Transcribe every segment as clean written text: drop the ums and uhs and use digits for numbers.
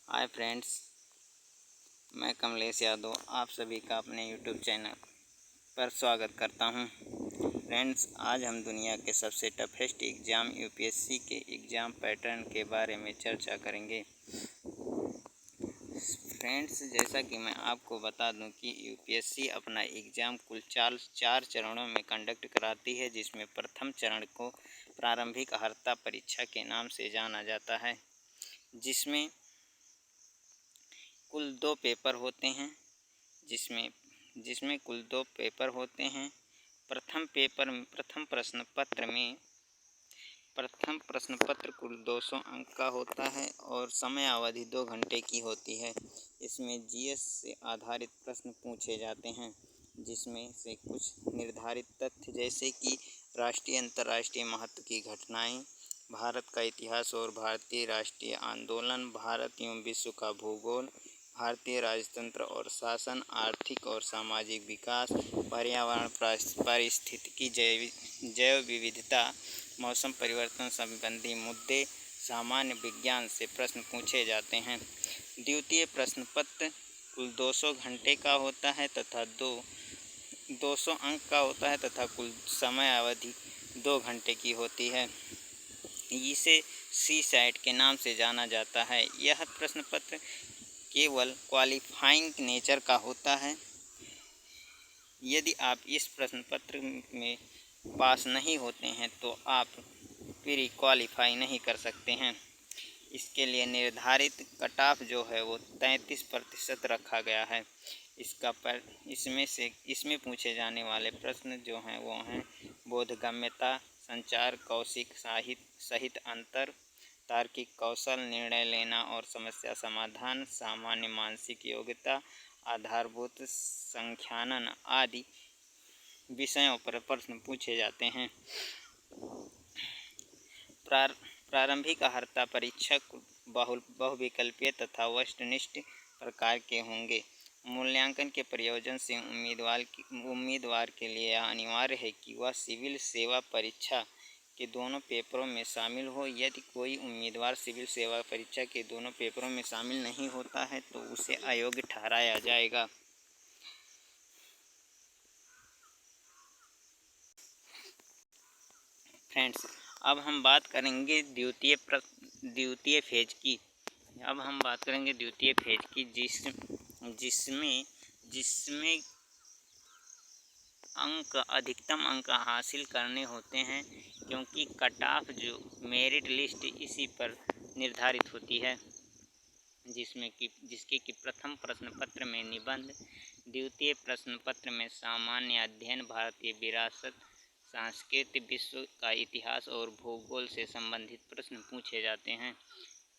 Hi friends, मैं कमलेश यादव आप सभी का अपने यूट्यूब चैनल पर स्वागत करता हूं। फ्रेंड्स, आज हम दुनिया के सबसे टफेस्ट एग्ज़ाम यूपीएससी के एग्ज़ाम पैटर्न के बारे में चर्चा करेंगे। फ्रेंड्स, जैसा कि मैं आपको बता दूं कि यूपीएससी अपना एग्ज़ाम कुल चार चरणों में कंडक्ट कराती है, जिसमें प्रथम चरण को प्रारंभिक अर्हता परीक्षा के नाम से जाना जाता है, जिसमें कुल 2 पेपर होते हैं। जिसमें कुल 2 पेपर होते हैं। प्रथम प्रश्न पत्र कुल 200 अंक का होता है और समय अवधि 2 घंटे की होती है। इसमें जीएस से आधारित प्रश्न पूछे जाते हैं, जिसमें से कुछ निर्धारित तथ्य जैसे कि राष्ट्रीय अंतर्राष्ट्रीय महत्व की घटनाएं, भारत का इतिहास और भारतीय राष्ट्रीय आंदोलन, भारत एवं विश्व का भूगोल, भारतीय राजतंत्र और शासन, आर्थिक और सामाजिक विकास, पर्यावरण, पारिस्थितिकी, जैव विविधता, मौसम परिवर्तन संबंधी मुद्दे, सामान्य विज्ञान से प्रश्न पूछे जाते हैं। द्वितीय प्रश्न पत्र कुल 200 घंटे का होता है तथा 200 अंक का होता है तथा कुल समय अवधि 2 घंटे की होती है। इसे सी-सैट के नाम से जाना जाता है। यह प्रश्न पत्र केवल क्वालिफाइंग नेचर का होता है। यदि आप इस प्रश्न पत्र में पास नहीं होते हैं तो आप प्री क्वालिफाई नहीं कर सकते हैं। इसके लिए निर्धारित कट ऑफ जो है वो 33% रखा गया है। इसमें पूछे जाने वाले प्रश्न जो हैं वो हैं बोधगम्यता, संचार कौशल सहित अंतर, तार्किक कौशल, निर्णय लेना और समस्या समाधान, सामान्य मानसिक योग्यता, आधारभूत संख्यानन आदि विषयों पर प्रश्न पूछे जाते हैं। प्रारंभिक अर्हता परीक्षा बहुविकल्पीय तथा वस्तुनिष्ठ प्रकार के होंगे। मूल्यांकन के प्रयोजन से उम्मीदवार के लिए यह अनिवार्य है कि वह सिविल सेवा परीक्षा के दोनों पेपरों में शामिल हो। यदि कोई उम्मीदवार सिविल सेवा परीक्षा के दोनों पेपरों में शामिल नहीं होता है तो उसे अयोग्य ठहराया जाएगा। फ्रेंड्स, अब हम बात करेंगे द्वितीय फेज की। जिसमें अधिकतम अंक हासिल करने होते हैं, क्योंकि कट ऑफ जो मेरिट लिस्ट इसी पर निर्धारित होती है, जिसके कि प्रथम प्रश्न पत्र में निबंध, द्वितीय प्रश्न पत्र में सामान्य अध्ययन, भारतीय विरासत, संस्कृति, विश्व का इतिहास और भूगोल से संबंधित प्रश्न पूछे जाते हैं।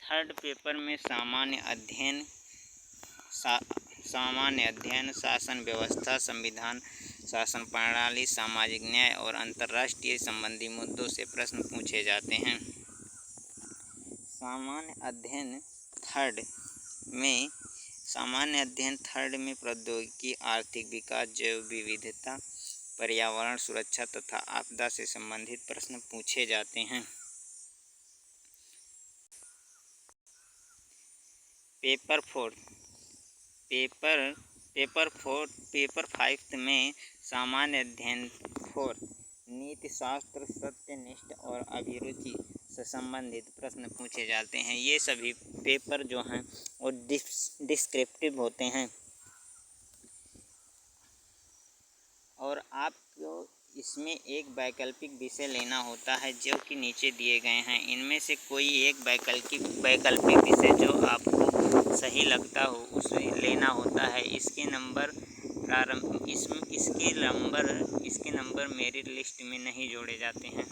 थर्ड पेपर में सामान्य अध्ययन, शासन व्यवस्था, संविधान, शासन प्रणाली, सामाजिक न्याय और अंतर्राष्ट्रीय संबंधी मुद्दों से प्रश्न पूछे जाते हैं। सामान्य अध्ययन थर्ड में प्रौद्योगिकी, आर्थिक विकास, जैव विविधता, पर्यावरण सुरक्षा तथा आपदा से संबंधित प्रश्न पूछे जाते हैं। पेपर 5 में सामान्य अध्ययन 4 नीति शास्त्र, सत्यनिष्ठ और अभिरुचि से संबंधित प्रश्न पूछे जाते हैं। ये सभी पेपर जो हैं वो डिस्क्रिप्टिव होते हैं और आपको इसमें एक वैकल्पिक विषय लेना होता है जो कि नीचे दिए गए हैं। इनमें से कोई एक वैकल्पिक विषय जो आपको सही लगता हो उसे लेना होता है। इसके नंबर मेरिट लिस्ट में नहीं जोड़े जाते हैं।